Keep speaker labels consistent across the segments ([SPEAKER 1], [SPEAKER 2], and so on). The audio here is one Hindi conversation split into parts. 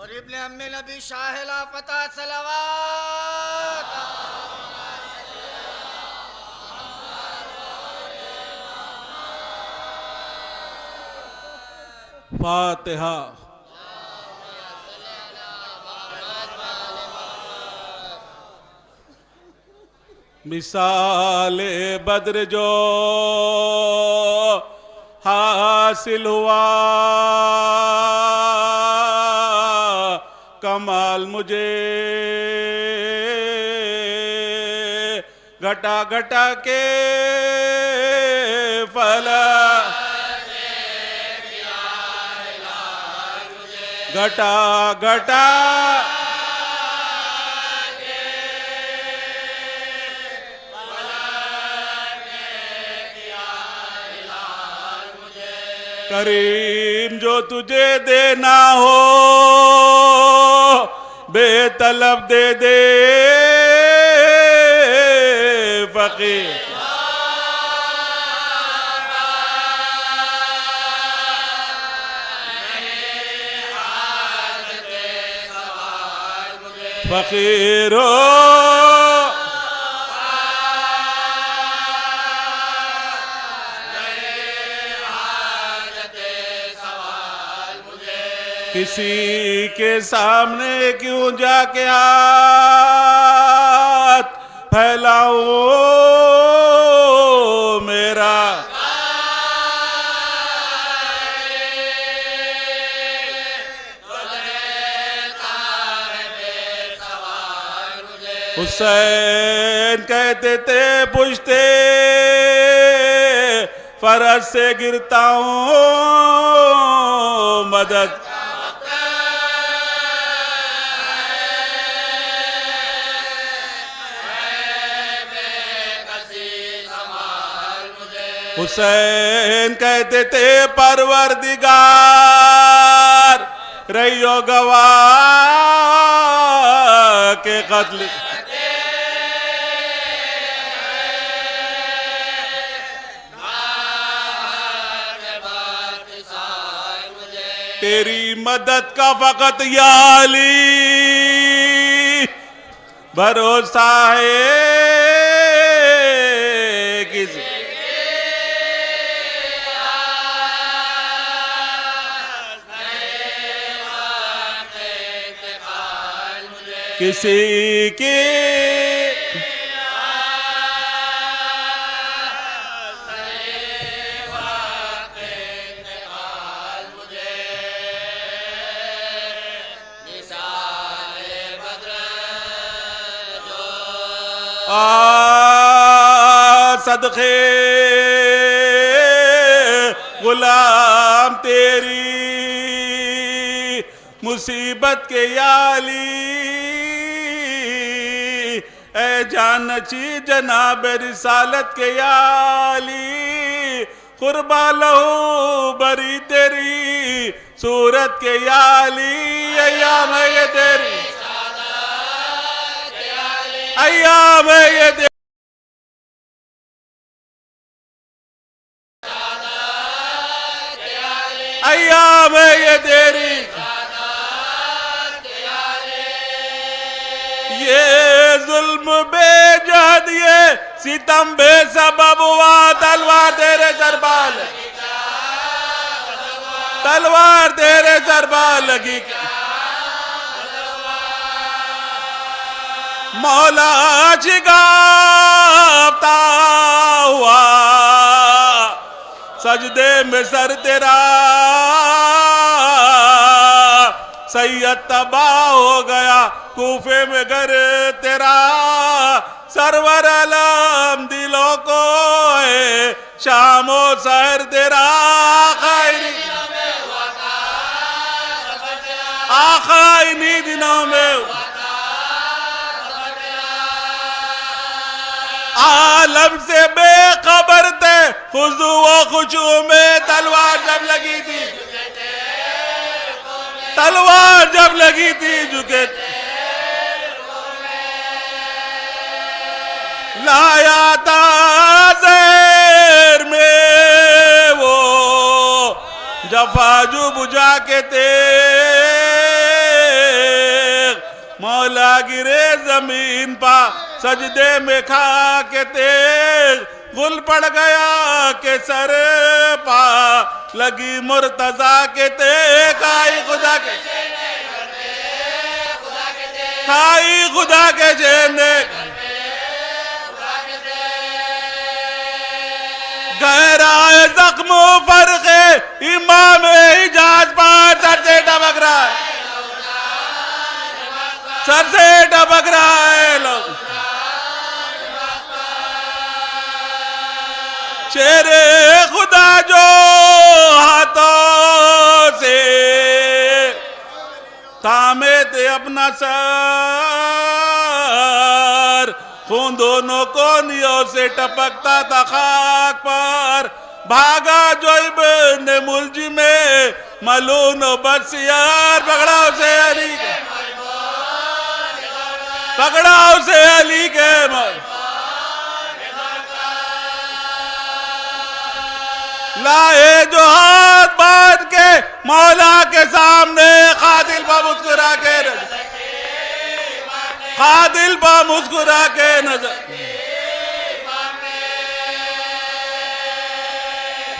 [SPEAKER 1] और इब्ने अम्मे नबी शाहिला पता सलावत।
[SPEAKER 2] फातिहा। मिसाले बद्र जो हासिल हुआ, कमाल मुझे घटा घटा के फला, घटा घटा करीम जो तुझे देना हो बेतलब दे दे फकीर। फकीरो किसी के सामने क्यों जाके हाथ फैलाऊं मेरा, हुसैन कहते थे पूछते फरज से गिरता हूं मदद, हुसैन कहते थे परवरदिगार रहियो गवाह के कत्ल, तेरी मदद का फकत या अली भरोसा है किसी, किसी की सदके गुलाम तेरी मुसीबत के याली ए जानची जनाब रिसालत के याली, कुर्बा लहू बरी तेरी सूरत के याली, अय्याम ये तेरी अय्याम ये तेरी अय्याम ये तेरी, ये जुल्म बेजहद ये सितम बेसबब हुआ, तलवार तेरे सरबार लगी, तलवार तेरे सरबार लगी, मौला शिगाफ्ता हुआ सजदे में सर तेरा, सैयद तबाह हो गया कूफे में घर तेरा, सरवर अलम दिलों को है शामो सहर तेरा, आका इन्हीं दिनों में आलम से बेखबर थे, खुजू व खुशू में तलवार जब लगी थी, तलवार जब लगी थी झुके लाया था ज़ेर में वो जफाजू बुझा के थे मौला गिरे जमीन पा सजदे में खा के तेग गुल पड़ गया के सर पा लगी मुर्तजा के ते खाई खुदा के जेंदे गहराए जख्म फर्क इमाम इजाज पर सर से टपक रहा है, सर से टपक रहा है लोग। शेरे खुदा जो हाथों से थामे थे अपना सर, खून दोनों कोनियों से टपकता था खाक पर, भागा जो इब्न मुलजिम में मलून बसियार, पकड़ा उसे अली के, पकड़ा उसे अली के लाए जो हाथ बांध के मौला के सामने खादिल पा मुस्कुरा के नजर, खादिल पा मुस्कुरा के नजर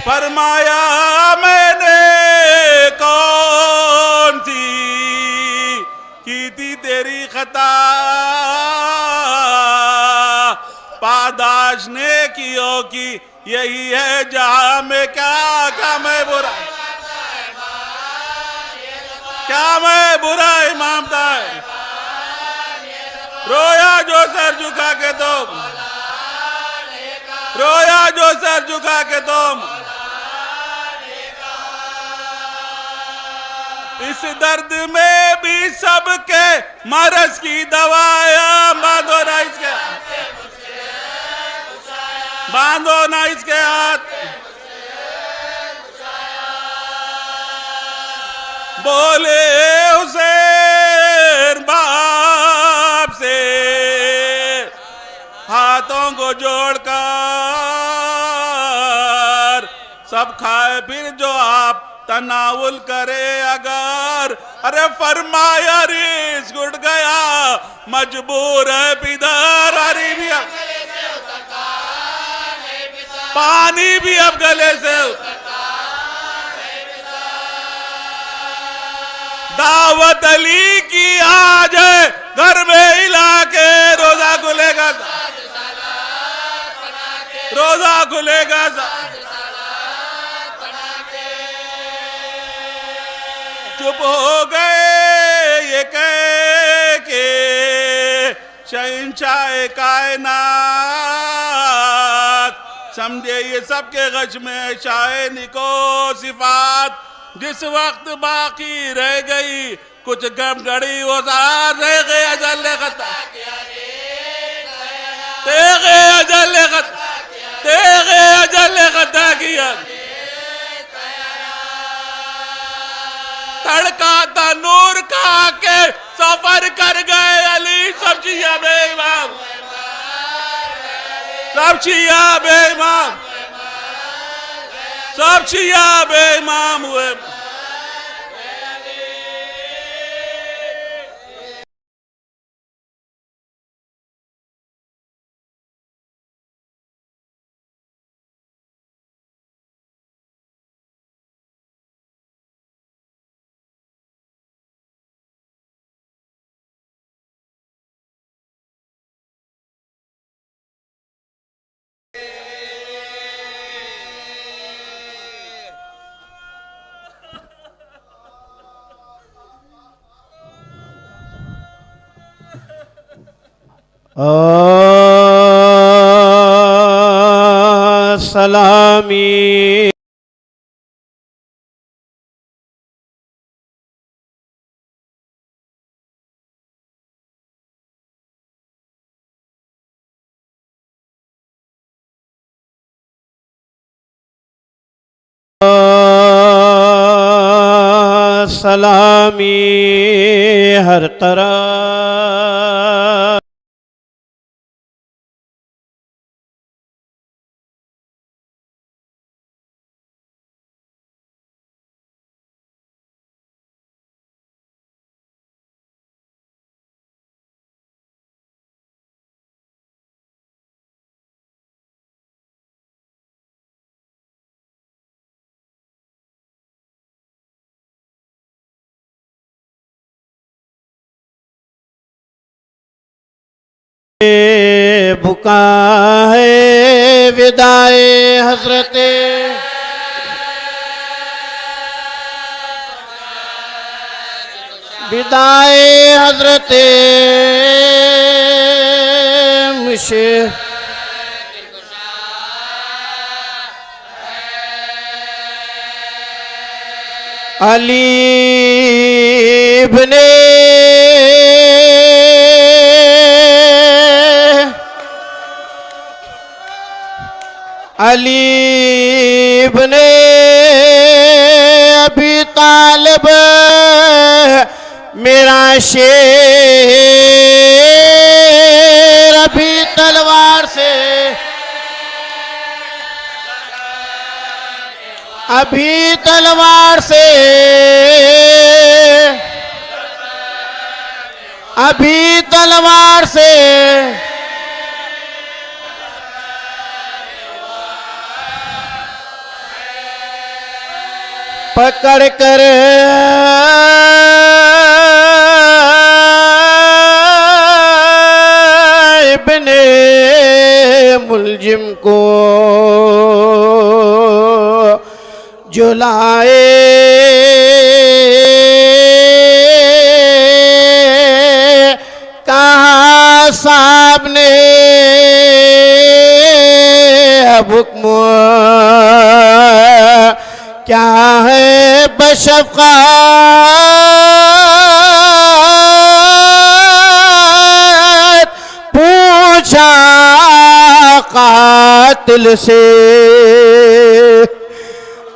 [SPEAKER 2] फरमाया मैंने कौन सी की थी तेरी खता, पादाश ने कियो की यही है जहां में क्या मैं बुरा, क्या मैं बुरा इमाम था। रोया जो सर झुका के तुम, रोया जो सर झुका के तुम, इस दर्द में भी सबके मरज की दवाया, बांधो ना इसके, बांधो ना इसके हाथ, बोले हुसैन बाप से हाथों को जोड़कर, सब खाए फिर जो आप तनावुल करे अगर, अरे फरमाया रिज़्क़ उठ गया मजबूर है पिदर, हरी भी अब पानी भी अब गले से, दावत अली की आज है घर में इलाके, रोजा खुलेगा, रोजा खुलेगा, चुप हो गए ये कह के शहंशाह कायनात, समझे ये सबके गश में शाह निको सिफात, जिस वक्त बाकी रह गई कुछ गम गड़ी वो सार रह गए अजल खता, तेगे अजल खता, तेगे अजल खता किया, तड़का था नूर का के सफर कर गए अली, सब चिया बेईमान, सब चिया बेईमान, सब चिया बेईमान हुए।
[SPEAKER 3] सलामी सलामी हर तरह बुका है विदाए हजरते विदाए हजरते मुझे अली इब्ने अली इब्ने अबी तालिब मेरा शेर अभी तलवार से अभी तलवार से अभी तलवार से पकड़ कर इब्ने मुलजिम को जुलाए कहा साहब ने अब हुक्म क्या है बशफ़क़त पूछा कातिल से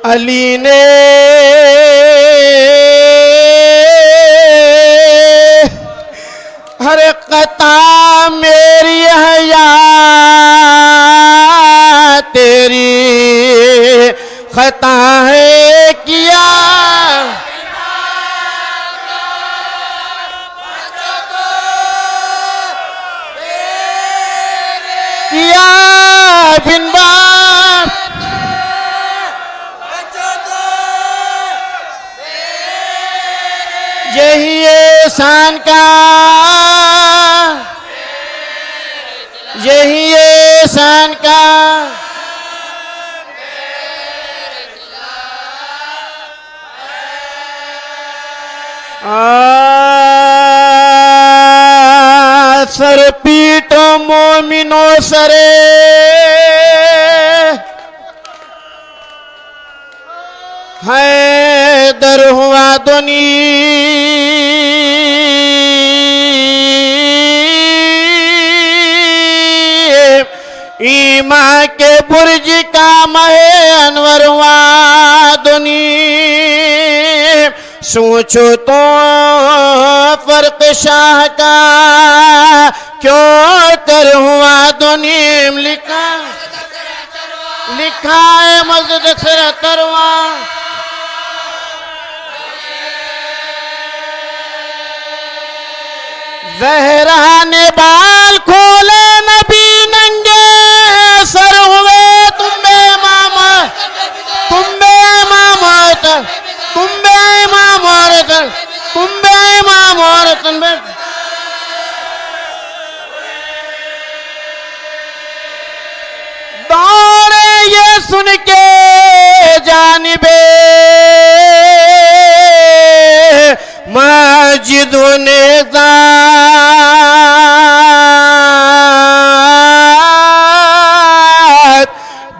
[SPEAKER 3] अली ने हर कता मेरी हया तेरी खता है किया किया बिन बाप यही एहसान का यही एहसान का सर पीटो मोमिनो सरे हैदर हुआ दुनी ईमा के बुर्ज का महे अनवर हुआ दुनी सोचो तो फर्क शाह का क्यों कर हुआ दुनीम लिखा लिखा है मस्जिद से तरवा जहरा ने बाल खोले नबी नंगे सर हुए तुम बेइमाम तुम बेइमाम तुम बेइमाम औरत तुम बेइमाम औरत दौड़े ये सुन के जानिबे मस्जिद ने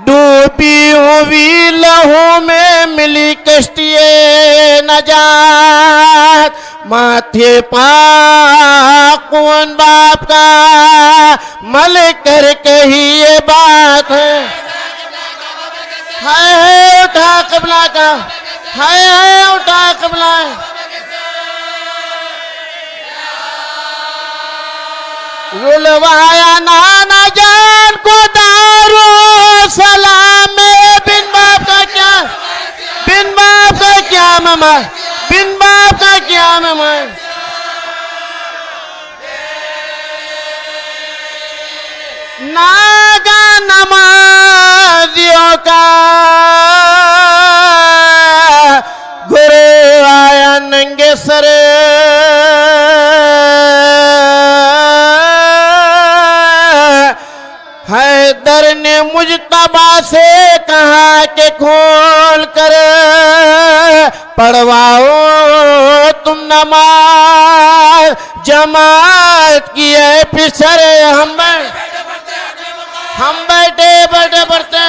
[SPEAKER 3] डूबी हुई लहू में मिली कश्ती नजात माथे पाकून बाप का मल कर कही ये बात है उठा कबला का है उठा कबला रुलवाया नाना जान को दारो सलाम में बिन बाप का क्या मामा बिन बाप का क्या मामा नागा नमाजियों का गुरु आया नंगे सरे दर ने मुजतबा से कहा कि खोल कर पढ़वाओ तुम नमाज, जमात की है पिछड़ हम बैठे बैठे पढ़ते,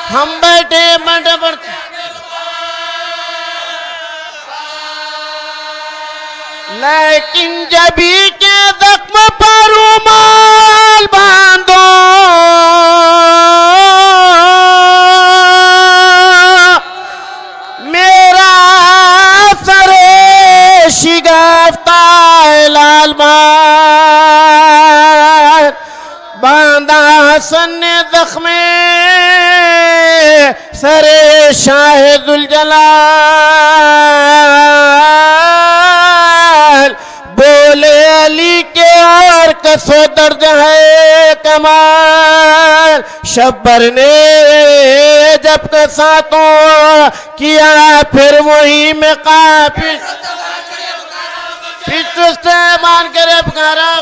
[SPEAKER 3] हम बैठे बैठे पढ़ते। लेकिन जबी के जख्म पर रुमाल बांधो, मेरा सरे शिगफ्ता लाल मार बांधा सन्ने जख्मे सरे शाहिदुल जलाल, बोले अली के और कसो दर्द है कमाल। शब्बर ने जब कसा तो किया फिर वही में काफी से मान करे पुकारा।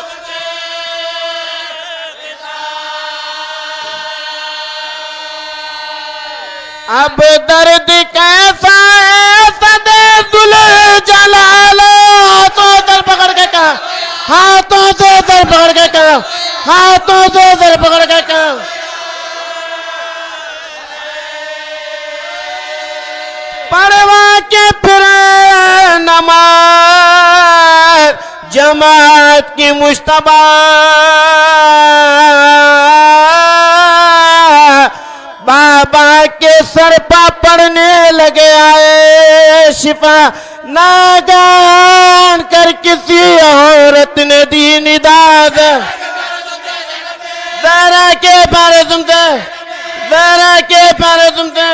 [SPEAKER 3] अब दर्द कैसा है सदे दुल जलाल, हाथों से पकड़ के कहा, हाथों से सर पकड़ के कहा, हाथों से सर पकड़ के कहा। पढ़वा के फिर नमाज जमात की मुश्तबा, बाबा के सर पर पड़ने लगे आए शिफा, नागान कर किसी औरत ने दी निदाद। जरा के पारे सुनते, जरा के पारे सुनते।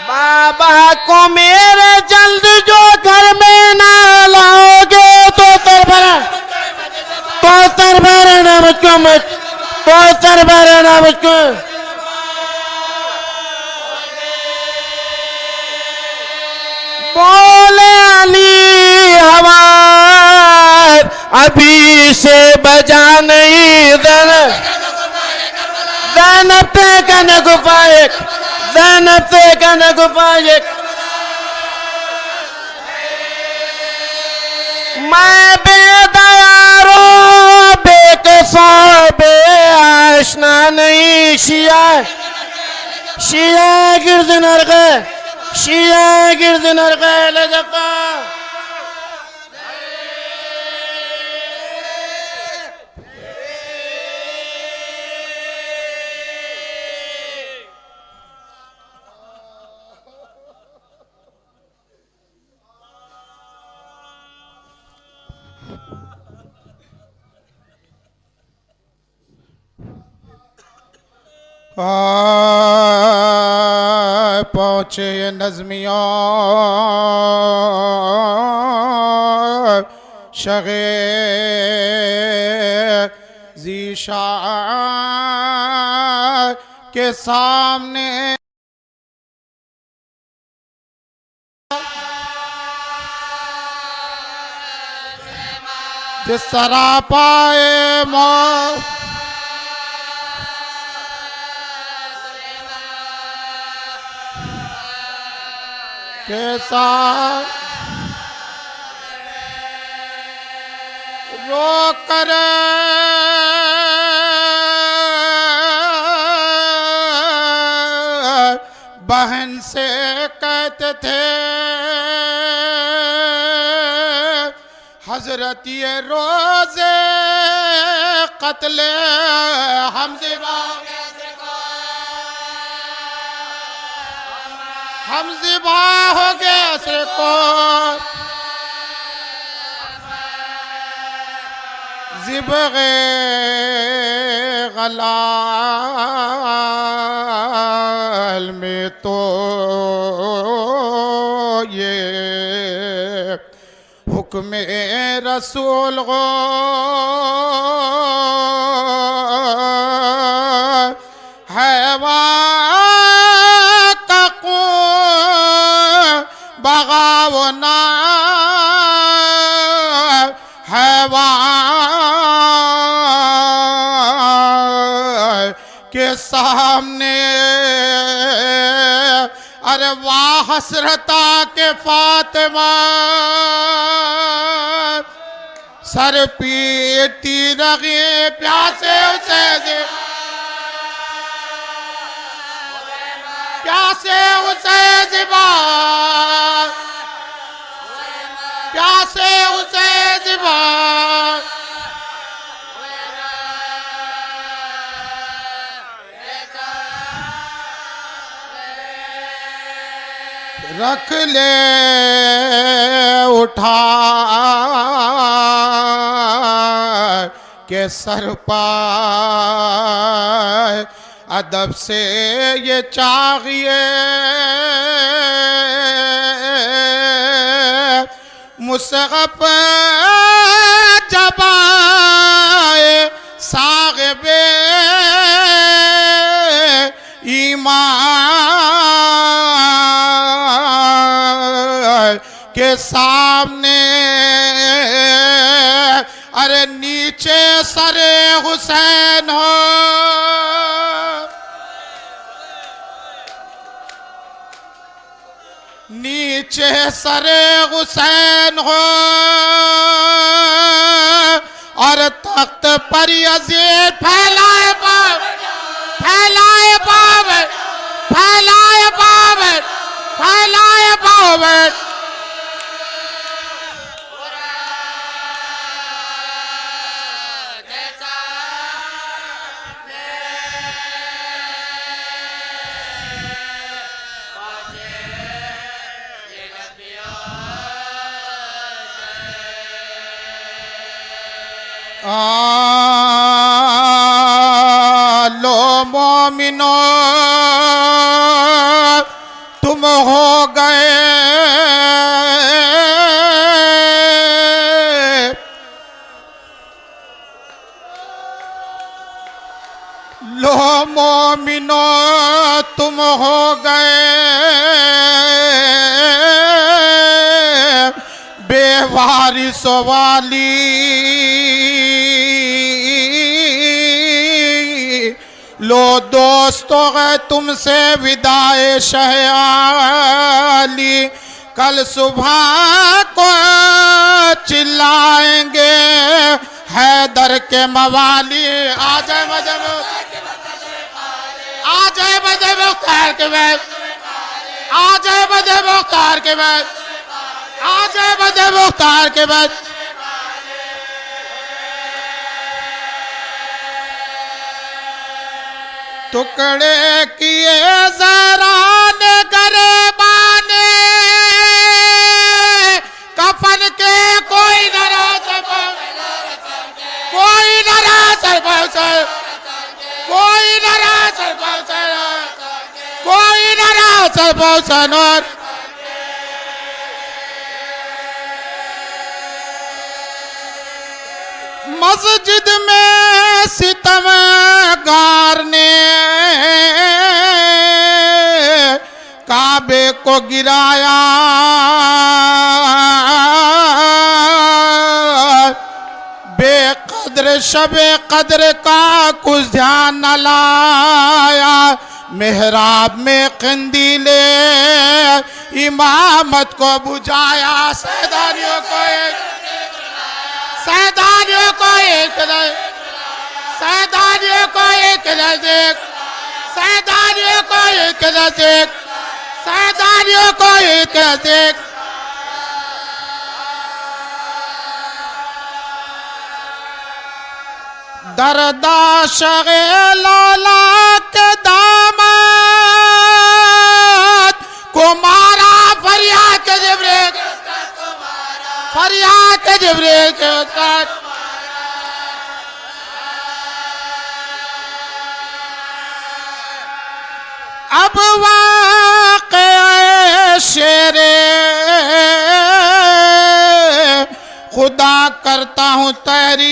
[SPEAKER 3] बाबा को मेरे जल्द जो घर में ना लाओगे तो सर भरा, तो सर भरा ना मुझको, मत तो सर भरा ना मुझको। बोले अली हवार अभी से बजा नहीं, ज़ैनब पे कन गुफाए, ज़ैनब पे कन गुफाए। मैं बेदयारो बेकसो बेआशना नहीं, शिया शिया गिर्द नरगे, शिया गिर्द नरगे लजका।
[SPEAKER 4] पहुँचे नज़मियों शगे ज़ीशान के सामने, जिस सरापाए मौत के साथ रो कर बहन से कहते थे, हजरत ये रोज़े कत्ले हम ज़िबा हो गए असर को, ज़िबग़े गलाल में तो ये हुक्म रसूल गो बगावना है परवार के सामने। अरे वाह हसरता के फातिमा सर पीटी रगे प्यासे उसे दे, प्यासे उसे जिबा, प्यासे उसे जिबा। रख ले उठा के सर पाए, अदब से ये चाहिए मुसहफ जबाए साहिबे ईमान के सामने। अरे नीचे सरे हुसैन हो, नीचे सरे हुसैन हो, और तख्त पर यजीद फैलाए पाव, फैलाए पाव, फैलाए पाव, फैलाए पाव। लो मोमिनो तुम हो गए लो मोमिनो तुम हो गए बेवारिस वाली। लो दोस्तों है तुमसे विदाए शहयाली, कल सुबह को चिल्लाएंगे हैदर के मवाली। आ जाए मजहब, आ जाए मजहब मुख्तार के बाद, आ जाए मजहब मुख्तार के बाद, आ जाए मजहब मुख्तार के बाद। टुकड़े किए ज़रान गरबाने, कफन के कोई नाराज, कोई नाराज, कोई नाराज, कोई नाराज पहुंचनर। मस्जिद में सितमगार ने काबे को गिराया, बेकद्र शबे कद्र का कुछ ध्यान न लाया। मेहराब में कंदीले इमामत को बुझाया, सैदानियों को एक, सैदानियों को एक, सैदानियों को एक नजदीक, सैदानियों को एक नजदीक, सैदानियों को एक नजदीक। दरदाशगे लौला के दामाद को मारा फरियाद के जिब्रील, फरियाद के जिब्रील के साथ। अब वाक़े शेरे खुदा करता हूँ तहरीर,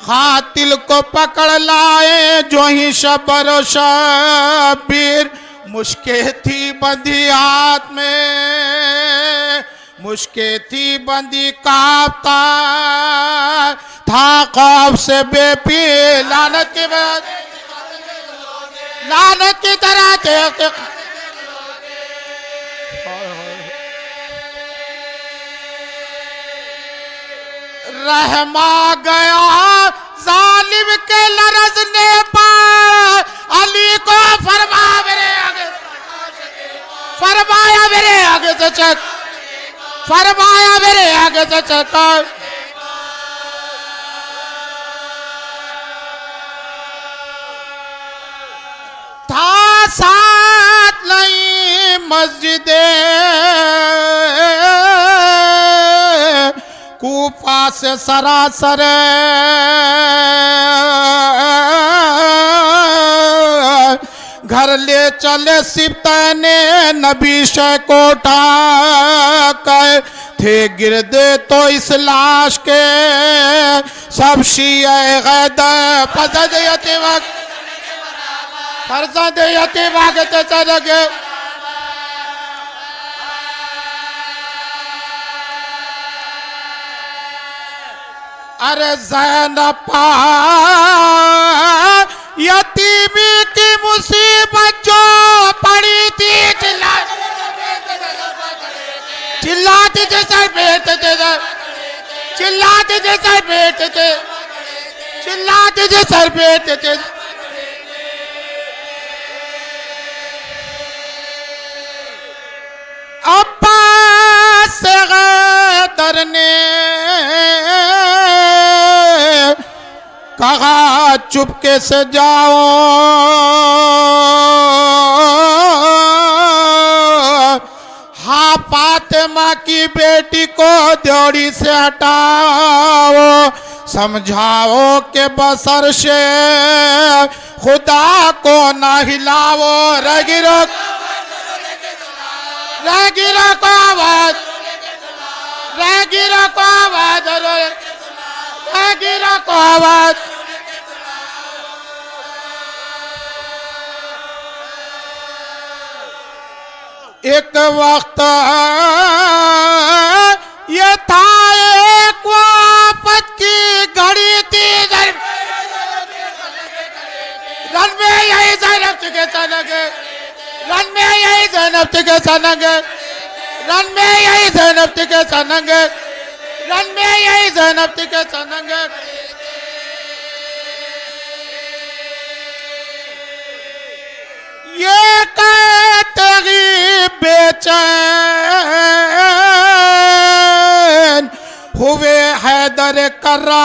[SPEAKER 4] कातिल को पकड़ लाए जो ही शबर शबीर। मुश्के थी बंधी हाथ में, मुश्के थी बंदी कांपता था खौफ से बेपी, लानत के बाद लानत की तरह देखते रहमा गया जालिम के लरजने पर, अली को फरमाया मेरे आगे, फरमाया मेरे आगे से चल, फरमाया मेरे आगे से चल। था साथ नहीं मस्जिदे कूफा से सरासर, घर ले चले सिप्ताने नबी शे को उठाकर, थे गिरदे तो इस लाश के सब शिये गैदर, फर्जंद यतीम फर्जंद यतीम आगे चले गए। अरे ज़ैनब यतीमी की मुसीबत जो पड़ी थी, चिल्लाते थे सर बेटे थे, चिल्लाते थे सर बेटे थे, चिल्लाते थे सर बेटे थे। अब्बास से गैदर ने कहा चुपके से जाओ, हाँ फातिमा की बेटी को ड्योढ़ी से हटाओ, समझाओ के बसर से खुदा को ना हिलाओ। रगिरो को आवाज, रगिरो को आवाज, रगिरो को आवाज। एक वक्त ये था एक वापस की घड़ी थी, रन में यही ज़ैनब के सनगे, रन में यही ज़ैनब के सनगे, रन में यही ज़ैनब के सनगे, रन में यही ज़ैनब के सनगे। ये कहते ही बेचैन हुए हैदर कर्रार,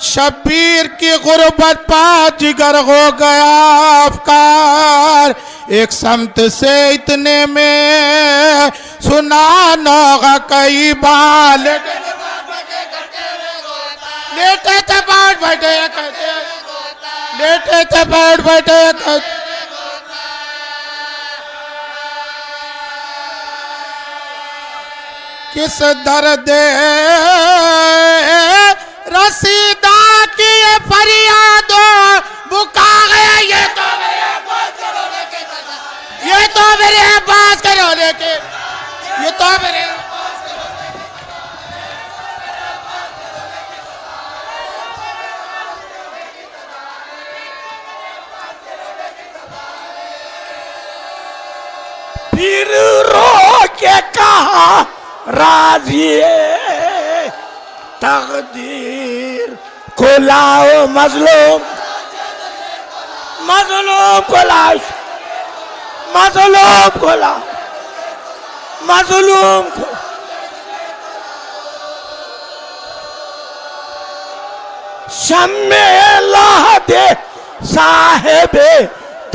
[SPEAKER 4] शबीर की गुर्बत पा जिगर हो गया अफकार, एक समत से इतने में सुना नौगा कई बार, लेटे थे बैठ बैठे कहते, लेटे थे बैठ बैठे कहते। किस दर्द रसीदा की ये फरियादों बुका गया, ये तो मेरे अब्बास के रोने के, ये तो मेरे
[SPEAKER 3] फिर रो के कहा राजी तकदीर को लाओ, मजलूम मजलूम को लाओ, मजलूम को लाओ, मजलूम को। शम्मे ला दे साहेबे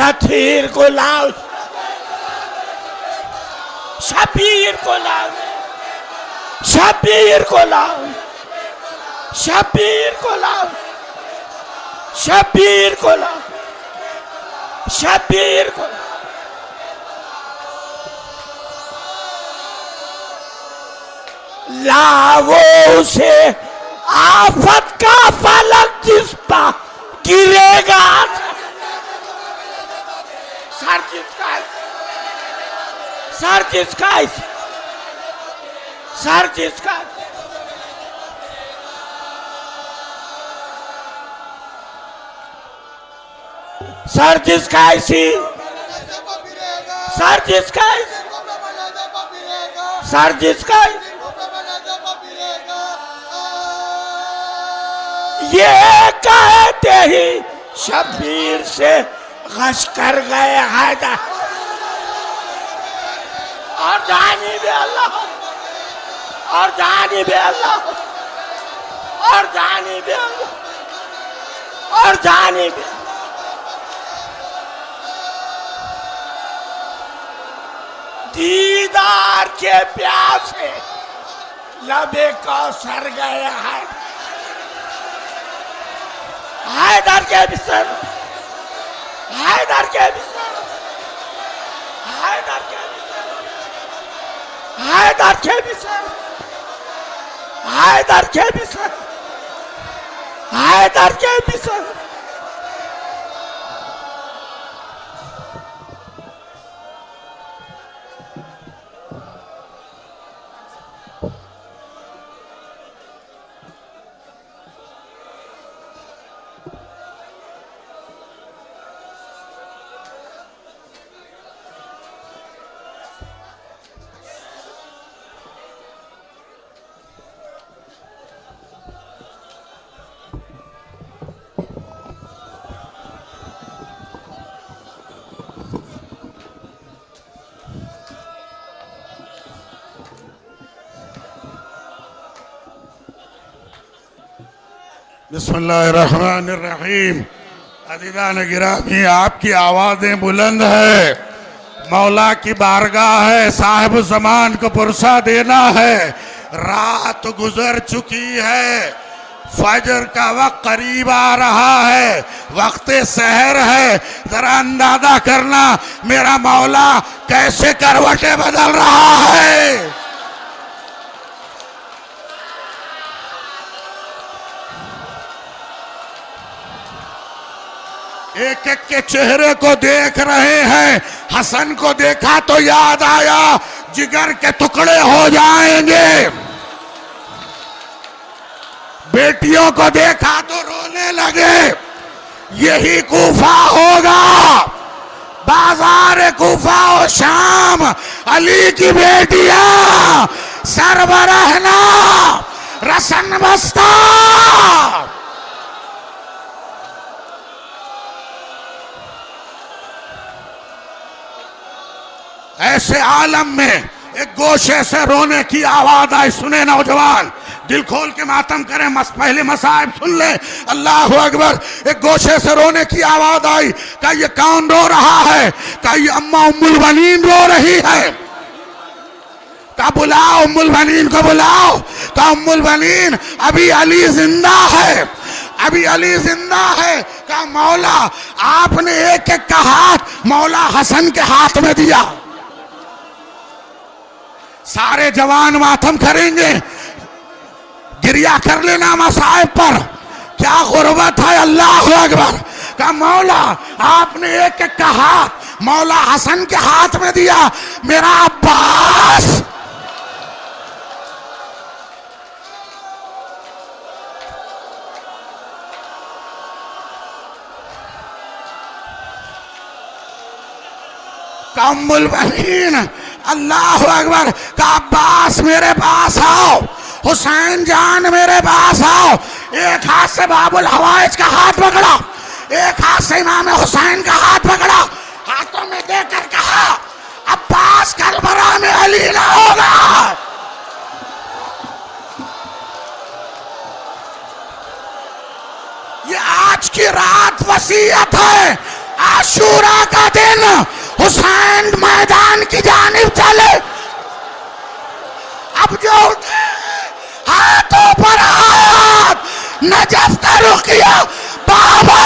[SPEAKER 3] तथीर को लाओ, शबीर को लाओ, शबीर को लाओ, शबीर को लाओ, शबीर को लाओ, शबीर को। लाओ उसे आफत का फलक जिस पर जिसका सर जिसका सर जिसका इसी सर जिसका सर जिसका ये कहते ही शब्बीर से गश कर गए हैदर और जानिबे अल्लाह और जानिबे अल्लाह और जानिबे अल्लाह और जानिबे दीदार के प्यासे लबे कौसर गए हैदर के बिस्तर हैदर के बिस्तर हैदर के बिस्तर हैदर के बिस्तर हैदर के बिस्तर हैदर के बिस्तर
[SPEAKER 5] बिस्मिल्लाहिर्रहमानिर्रहीम। अज़ीज़ान गिरामी, आपकी आवाज़ें बुलंद है, मौला की बारगाह है, साहिब ज़मान को पुरसा देना है। रात गुजर चुकी है, फजर का वक्त करीब आ रहा है, वक्त सहर है। जरा अंदाजा करना मेरा मौला कैसे करवटें बदल रहा है। एक एक के चेहरे को देख रहे हैं। हसन को देखा तो याद आया जिगर के टुकड़े हो जाएंगे, बेटियों को देखा तो रोने लगे। यही कूफा होगा, बाजार कूफा और शाम। अली की बेटियां सरबराहना रसन बस्ता। ऐसे आलम में एक गोशे से रोने की आवाज आई। सुने नौजवान, दिल खोल के मातम करें, पहले मसाइब सुन ले। अल्लाह अकबर। एक गोशे से रोने की आवाज आई। क्या ये कौन रो रहा है? क्या ये अम्मा उम्मुल बनीन रो रही है? क्या बुलाओ उम्मुल बनीन को, बुलाओ। क्या उम्मुल बनीन, अभी अली जिंदा है, अभी अली जिंदा है। क्या मौला आपने एक एक का हाथ मौला हसन के हाथ में दिया। सारे जवान मातम करेंगे, गिरिया कर लेना मसाइब पर। क्या गुर्बत है। अल्लाह अकबर। का मौला आपने एक एक का हाथ मौला हसन के हाथ में दिया। मेरा अब्बास, कम्बुल बनीन, अल्लाह अकबर। का अब्बास मेरे पास आओ, हुसैन जान मेरे पास आओ। एक हाथ से बाबुल हवाइज का हाथ पकड़ा, एक हाथ से इमाम हुसैन का हाथ पकड़ा, हाथों में देकर कहा अब्बास करबला में अली ना होगा। ये आज की रात वसीयत है। आशूरा का दिन हुसैन मैदान की जानिब चले। अब जो हाथों पर हाथ, नजफ का रुकिया बाबा।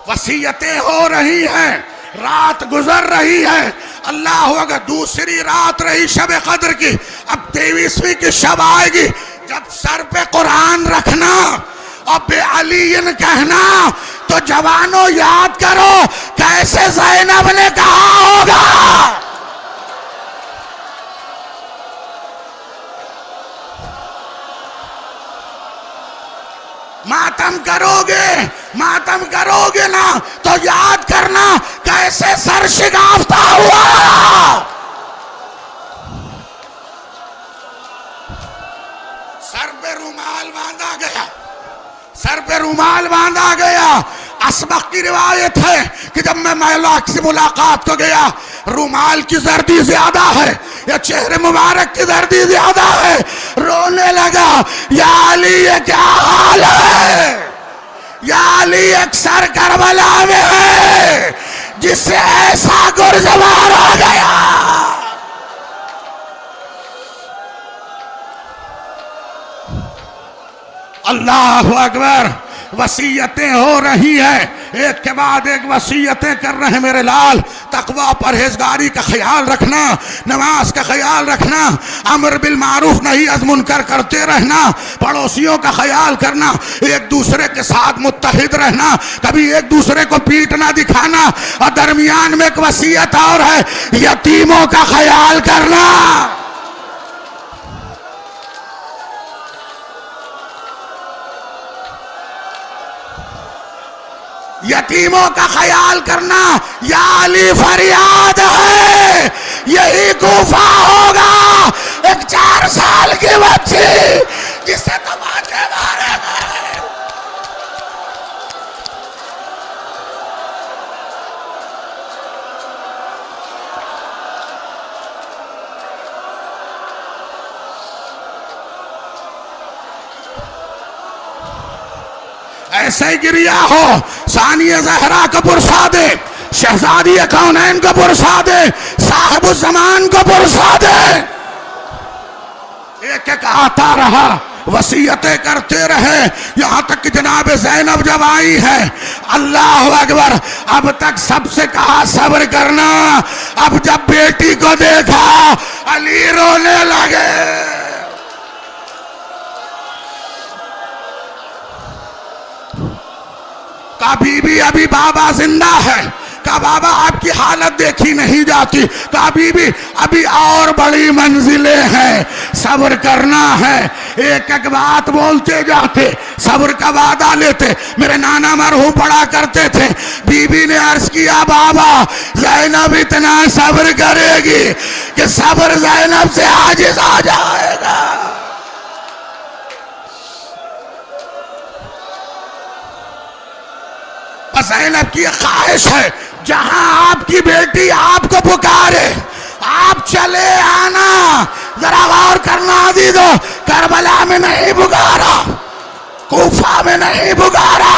[SPEAKER 5] वसीयतें हो रही हैं। रात गुजर रही है, अल्लाह अगर दूसरी रात रही शब कद्र की, अब 23वीं की शब आएगी, जब सर पे कुरान रखना और बेअलीन कहना, तो जवानों याद करो कैसे ज़ैनब ने कहा होगा। मातम करोगे ना तो याद करना कैसे सर शिगाफ्ता हुआ। सर पे रुमाल बांधा गया। असबक की रिवायत है कि जब मैं मौला से मुलाकात को गया, रुमाल की जर्दी ज्यादा है या चेहरे मुबारक की जर्दी ज्यादा है, रोने लगा, या अली ये क्या हाल है, या अली एक सर करबला में है जिससे ऐसा गुर्जवार हो गया। अल्लाह अकबर। वसीयतें हो रही है, एक के बाद एक वसीयतें कर रहे हैं मेरे लाल। तकवा परहेजगारी का ख्याल रखना, नमाज का ख्याल रखना, अमर बिल मारूफ नहीं अज़ मुनकर करते रहना, पड़ोसियों का ख्याल करना, एक दूसरे के साथ मुत्तहिद रहना, कभी एक दूसरे को पीटना दिखाना। और दरमियान में एक वसीयत और है, यतीमों का ख्याल करना। यतीमों का ख्याल करना। या अली फरियाद है, यही कूफा होगा, एक 4 साल की बच्ची जिसे तमाचे मारे गए। ऐसे ही गिरिया हो, सानिया ज़हरा को पुरसा दे, शहजादी कौनैन को पुरसा दे, साहिब ज़मान को पुरसा दे। एक एक आता रहा, वसीयतें करते रहे, यहां तक कि जनाब ज़ैनब जब आई है, अल्लाह अकबर, अब तक सबसे कहा सब्र करना, अब जब बेटी को देखा अली रोने लगे। का बीबी अभी बाबा जिंदा है, का बाबा आपकी हालत देखी नहीं जाती, का बीबी अभी और बड़ी मंजिलें हैं, सब्र करना है। एक एक बात बोलते जाते, सब्र का वादा लेते। मेरे नाना मरहूम पढ़ा करते थे, बीबी ने अर्ज किया, बाबा ज़ैनब इतना सब्र करेगी कि सब्र ज़ैनब से आजिज़ आ जाएगा। ज़ैनब की ख्वाहिश है, जहां आपकी बेटी आपको पुकारे आप चले आना। जरा गौर करना अज़ीज़ो, करबला में नहीं पुकारा, कूफा में नहीं पुकारा,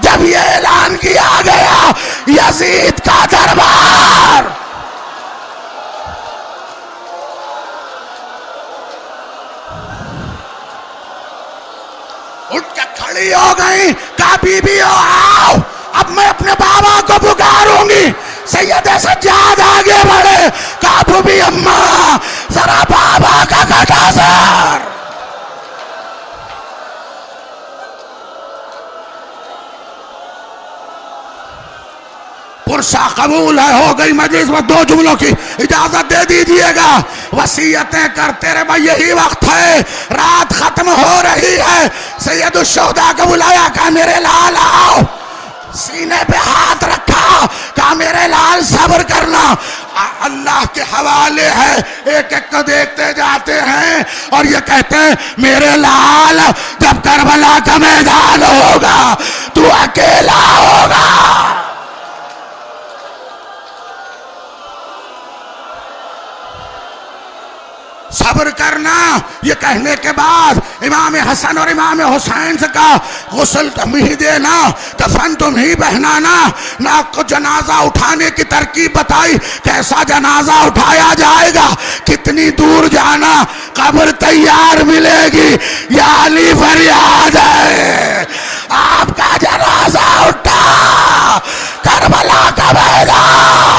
[SPEAKER 5] जब ये ऐलान किया गया यजीद का दरबार। उठ के खड़ी हो गई, का बीबी हो आओ, अब मैं अपने बाबा को पुकारूंगी। सैयद सज्जाद आगे बढ़े, काबू भी अम्मा जरा बाबा का कटा सर। पुरसा कबूल है, हो गई मजलिस में 2 जुमलों की इजाजत दे दीजिएगा। वसीयतें करते रहे भाई, यही वक्त है, रात खत्म हो रही है। सैयद शोहदा को बुलाया, कहा मेरे लाल आओ, सीने पे हाथ रखा, कहा मेरे लाल सब्र करना, अल्लाह के हवाले है। एक एक को देखते जाते हैं और ये कहते हैं, मेरे लाल जब करबला का मैदान होगा तू अकेला होगा। सब्र करना। ये कहने के बाद इमाम हसन और इमाम हुसैन से कहा, गुस्ल तुम ही देना, कफन तुम ही पहनाना। ना को जनाजा उठाने की तरकीब बताई, कैसा जनाजा उठाया जाएगा, कितनी दूर जाना, कब्र तैयार मिलेगी। या अली फरियाद है, आपका जनाजा उठा, करबला का मैदान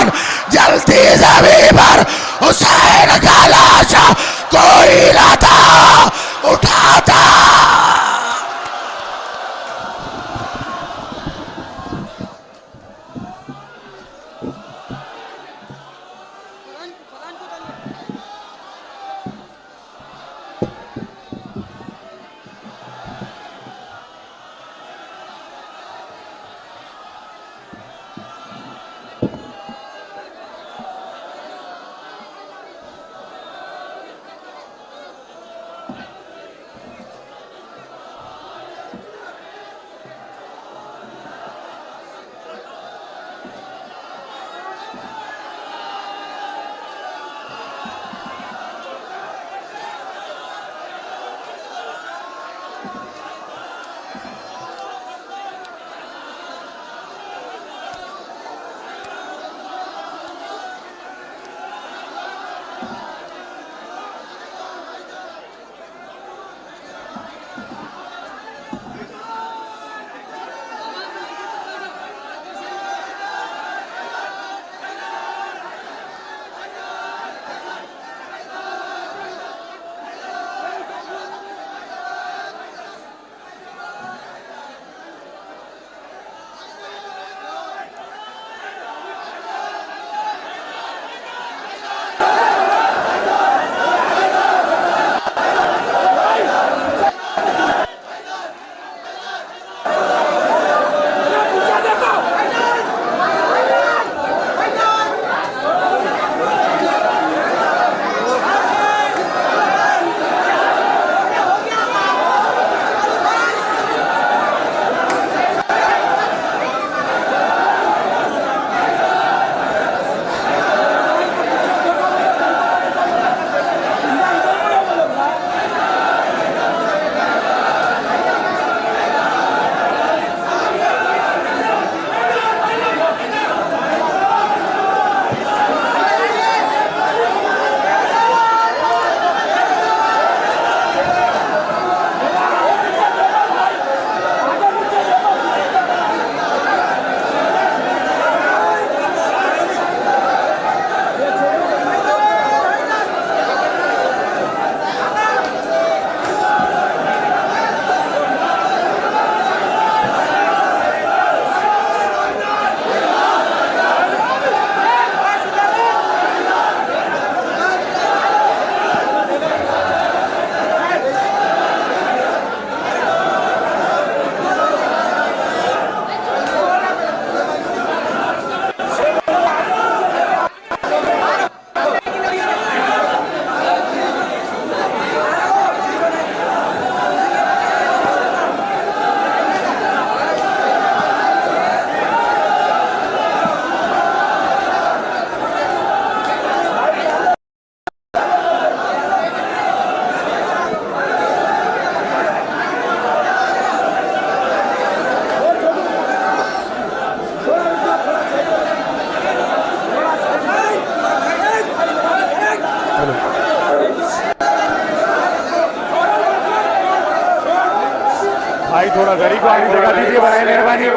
[SPEAKER 6] दरी को आगे जगह दीजिए, बनाए मेहरबानी,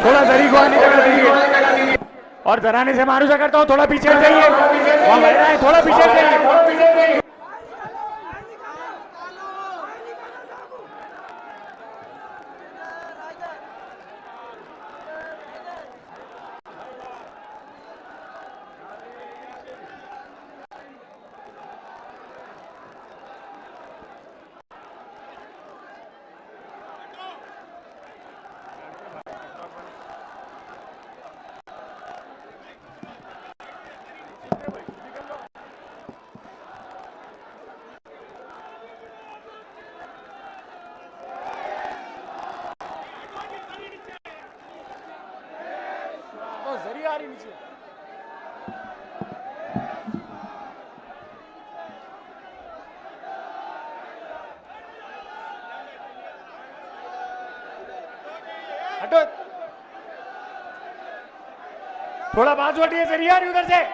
[SPEAKER 6] थोड़ा दरी को आगे जगह दीजिए। और जराने से मारूजा करता हूँ, थोड़ा पीछे जाइए, वहाँ बह रहा है, थोड़ा पीछे जाइए। जरिया आ रही नीचे। हटो, थोड़ा बाजू हटिए, जरिया आ रही उधर से।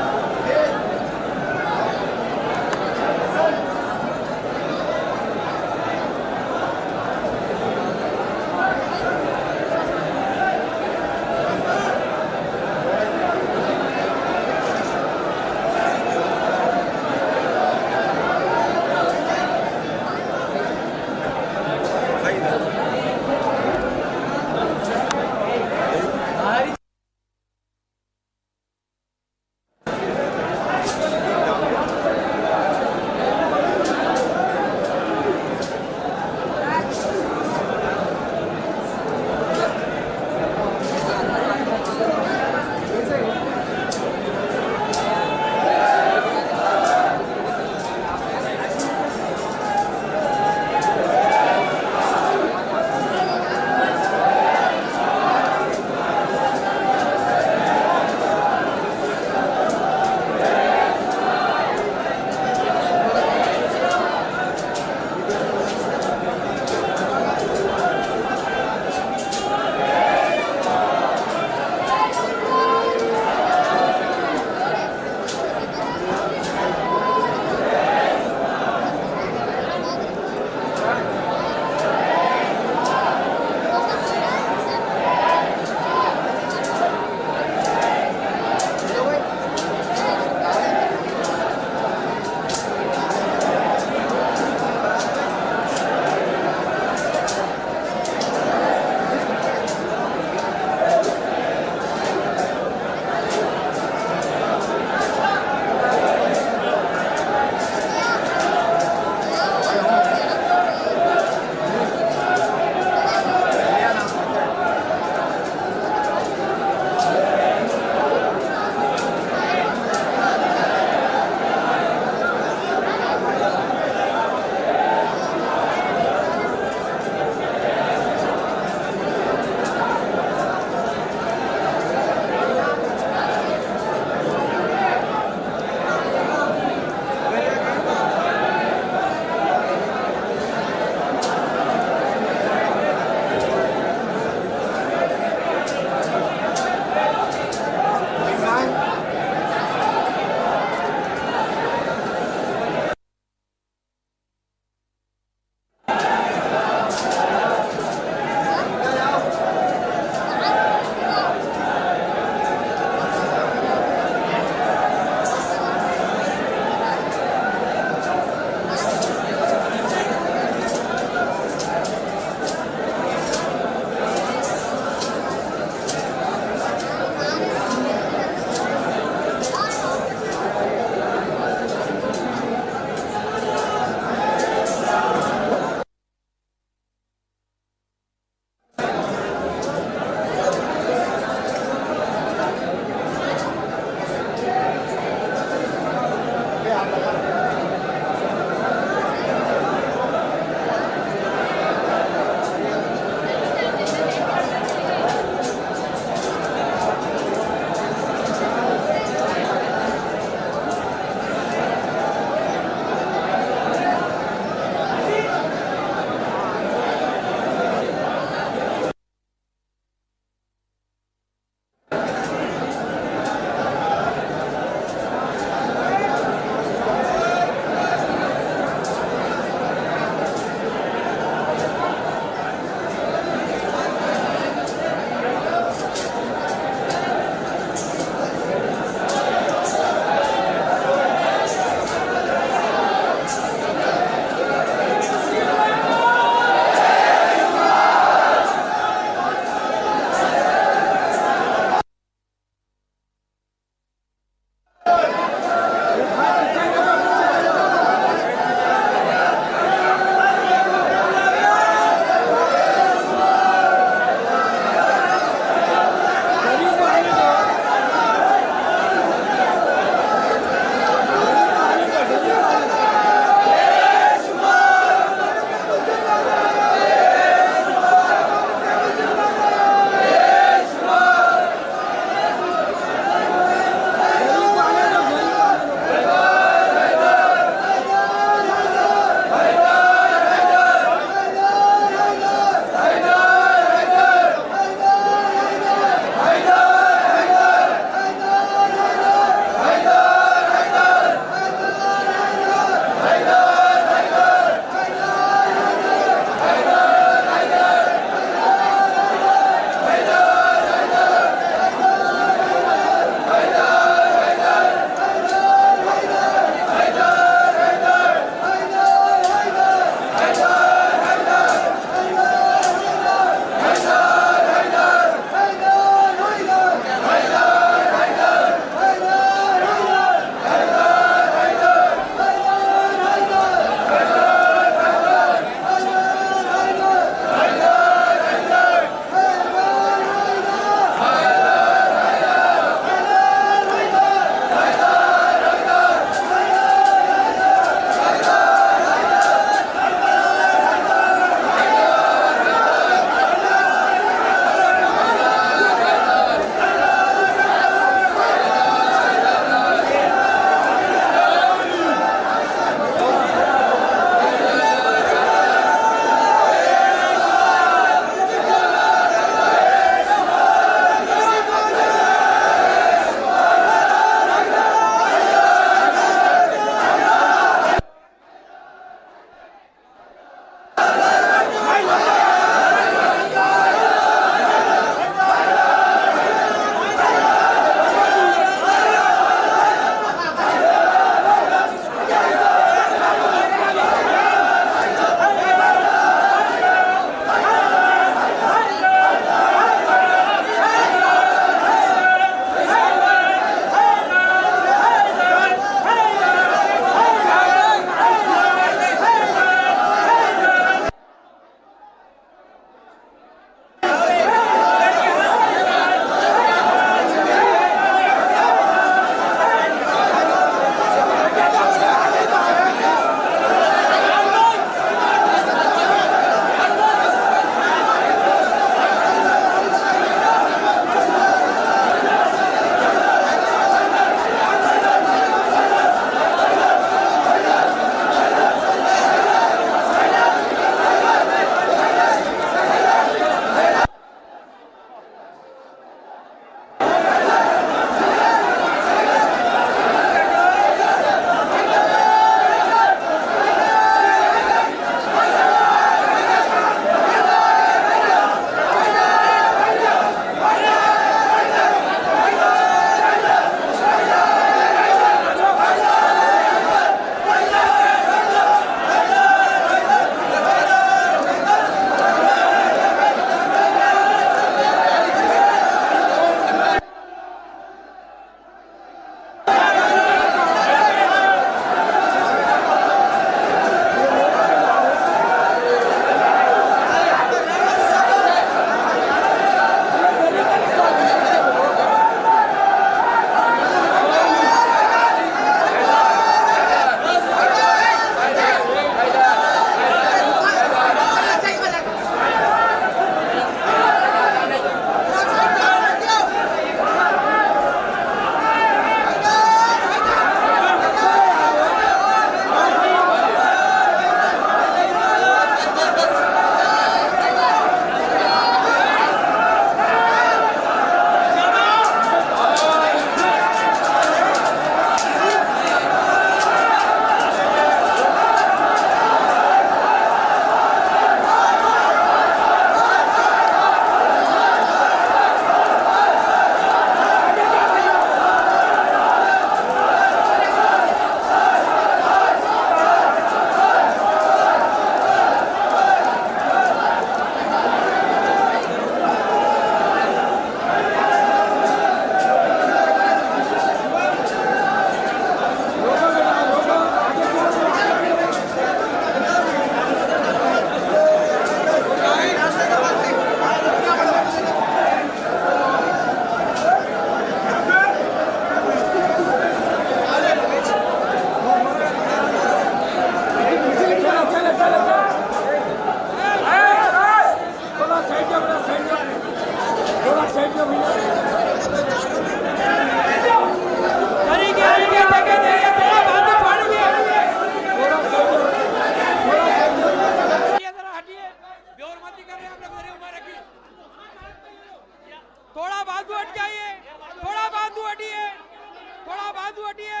[SPEAKER 7] बाजू हटिए,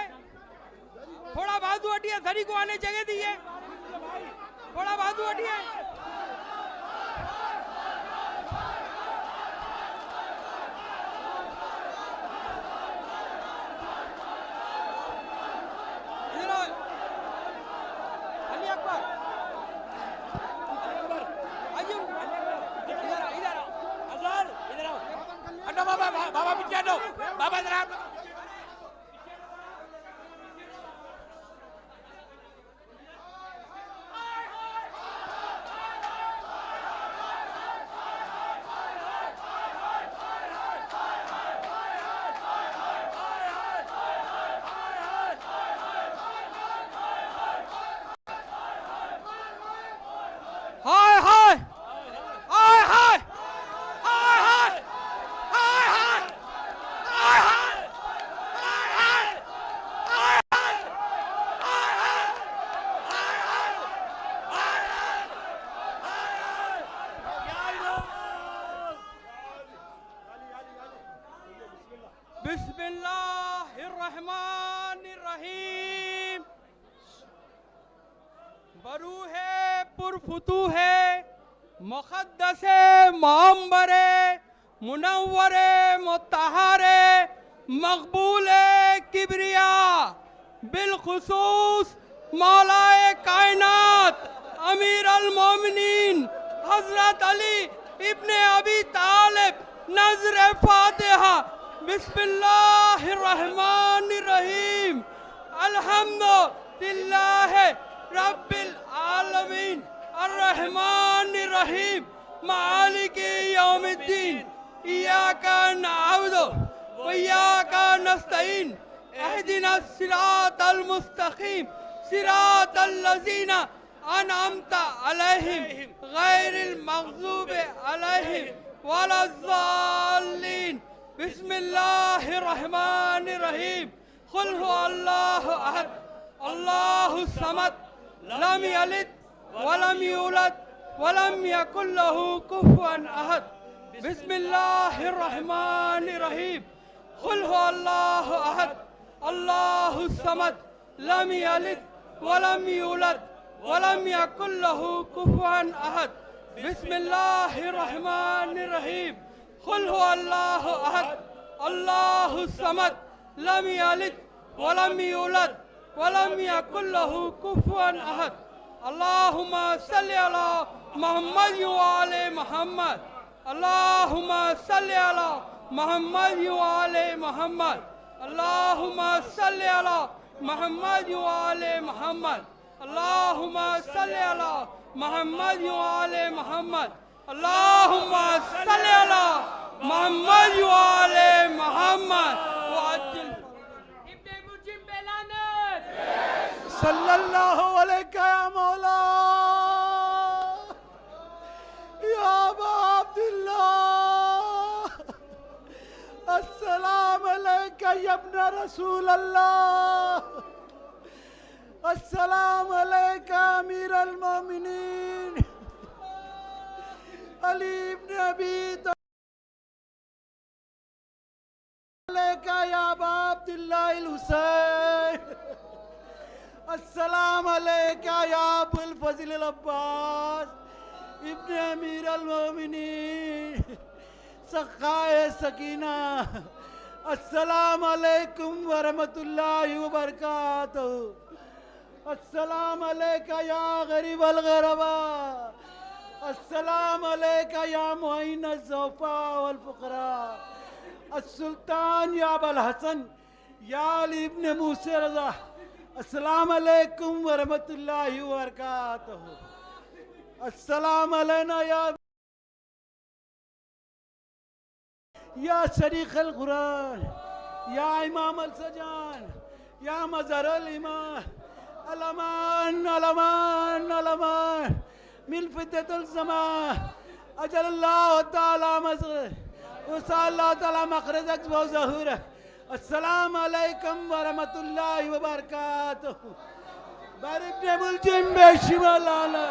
[SPEAKER 7] थोड़ा बाजू हटिए, धरी को आने जगह दीजिए, थोड़ा बाजू हटिए। अली अकबर, इधर आओ, हटो बाबा, बाबा पीछे हटो, बाबा इधर आओ। हाय हाय हाय हाय हाय हाय हाय हाय हाय हाय बिस्मिल्लाहिर्रहमानिर्रहीम। बरूहे पुरफुतूहे मुक़द्दसे मुअम्बरे मुनव्वरे मुत्तहरे मकबूले किबरिया बिलखुसूस मौलाए कायनात अमीर अल मोमिनीन हजरत अली इब्ने अबी तालिब नज़र फातिहा। बिस्मिल्लाहिर्रहमानिर्रहीम। अल्हम्दुलिल्लाह रब्बिल आलमीन अर्रहमानिर्रहीम मालिकी यौमिद्दीन इय्याका नअबुदु व इय्याका नस्तईन इहदिनस सिरातल मुस्तकीम सिरातल लज़ीना अनअमता अलैहिम गैरिल मग़ज़ूबि अलैहिम वलज़्ज़ालिन। बिस्मिल्लाहिर्रहमानिर्रहीम। कुल हुवल्लाहु अहद अल्लाहुस समद लम यलिद वलम यूलद वलम यकुल लहू कुफुवन अहद। बिस्मिल्लाहिर्रहमानिर्रहीम। कुल हुवल्लाहु अहद अल्लाहुस समद लम यलिद वलम यूलद वलम यकुल लहू कुफुवन अहद। बिस्मिल्लाहिर्रहमानिर्रहीम। कुल हुवल्लाहु अहद अल्लाहुस समद लम यलिद वलम यूलद वलम यकुल लहू कुफुवन अहद। अल्लाहुम्मा सल्लि अला मुहम्मद व आले मुहम्मद। अल्लाहुम्मा सल्लि अला मुहम्मद व आले मुहम्मद। अल्लाहुम्मा सल्लि अला मुहम्मद व आले मुहम्मद। अल्लाहुम्मा सल्लि अला मुहम्मद व आले मुहम्मद। अल्लाहुम्मा सल्लि अला मुहम्मद व आले मुहम्मद।
[SPEAKER 4] सल्लल्लाहु अलैका या मौला या अबा अब्दुल्लाह। अस्सलाम अलैका या इब्न रसूल अल्लाह। अस्सलाम अलैका अमीर अल मोमिनीन अली इब्न अबी अलैका या अबा अब्दुल्लाह अल हुसैन। अस्सलाम अलैका या अबुल फज़ल अल अब्बास इब्न अमीर अल मोमिनीन सखाए सकीना। अस्सलाम अलैकुम व रहमतुल्लाहि व बरकातहू। अस्सलाम अलैका या गरीब अल गरबा। अस्सलाम अलैका या मुईन अज़्ज़ुफ़ा वल फ़ुक़रा। अस्सुल्तान या अबुल हसन या अली इब्न मूसा रज़ा। अस्सलाम अलैकुम व रहमतुल्लाहि व बरकातहू। अस्सलाम अलैना या शरीक अल कुरान या इमाम अल सजान या मज़हर अल ईमान अलमान अलमान अलमान मिन फिततुल ज़मान अजलल्लाहु तआला मज़हर व सल्लल्लाहु तआला मखरजक व ज़हूरक। अस्सलाम अलैकुम व रहमतुल्लाहि व बरकातहू। बारिक नेबुल जिम्बे शिवलाना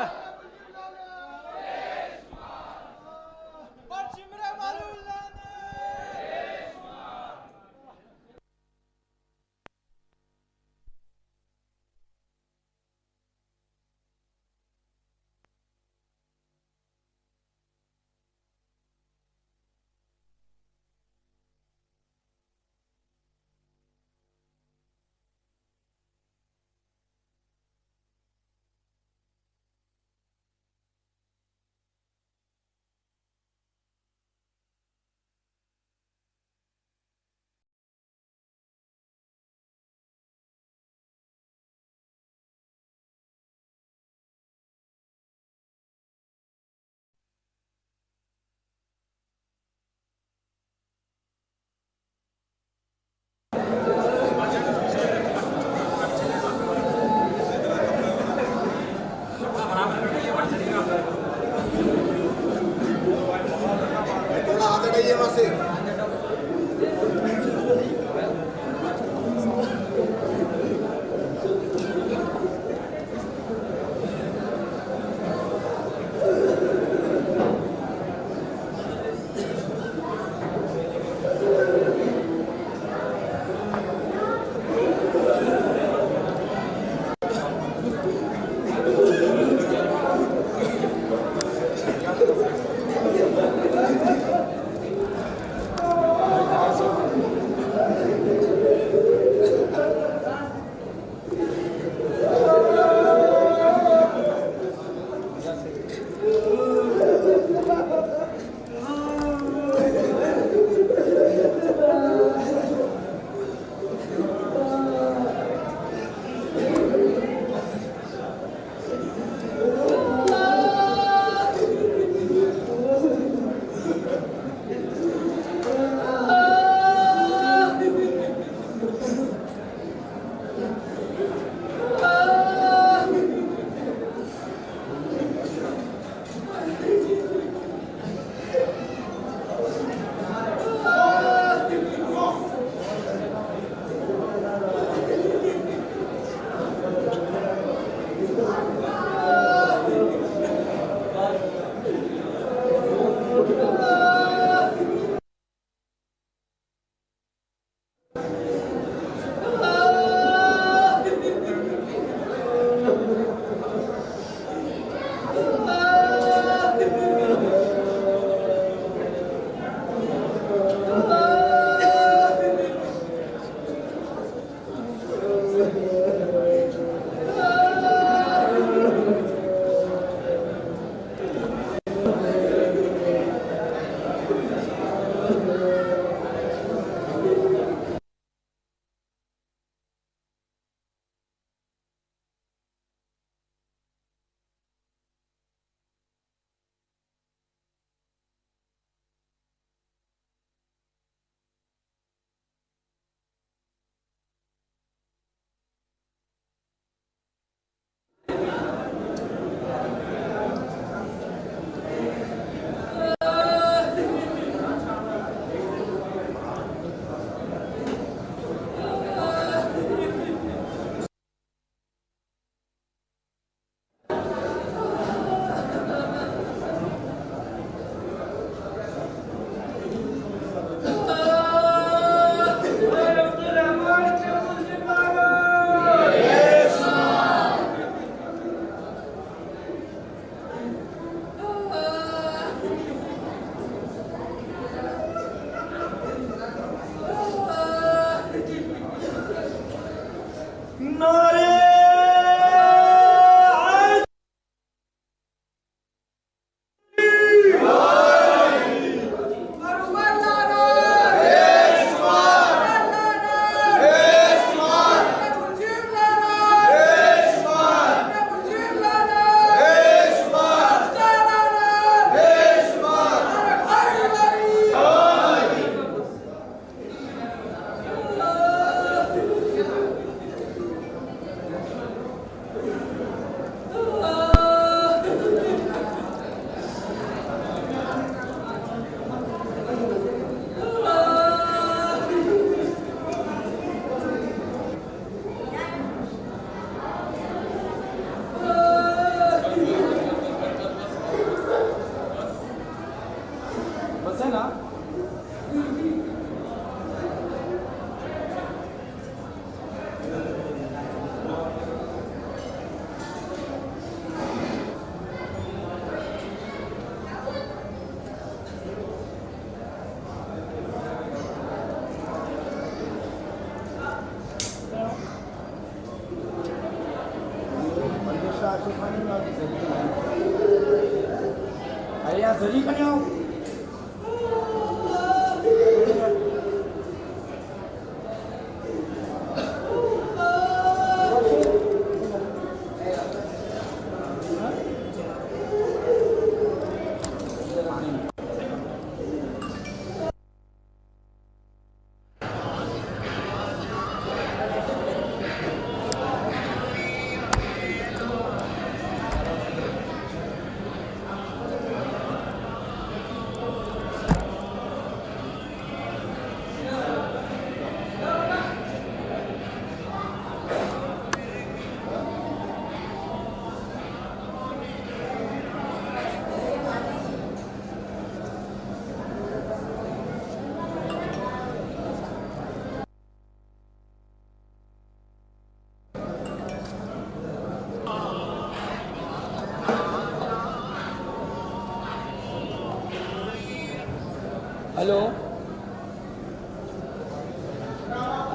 [SPEAKER 8] हेलो,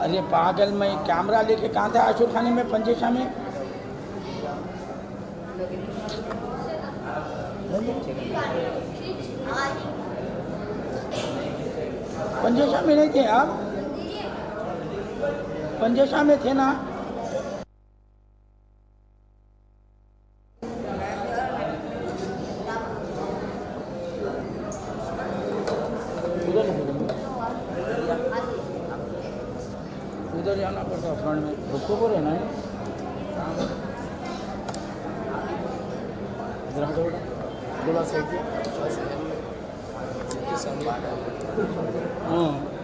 [SPEAKER 8] अरे पागल, मैं कैमरा लेके कहाँ था? आशुर खाने में, पंजेशा में। पंजेशा में नहीं थे आप? पंजेशा में थे ना? उधर जाना पड़ता फ्रंट में, रुको बोले ना थोड़ा सा। हाँ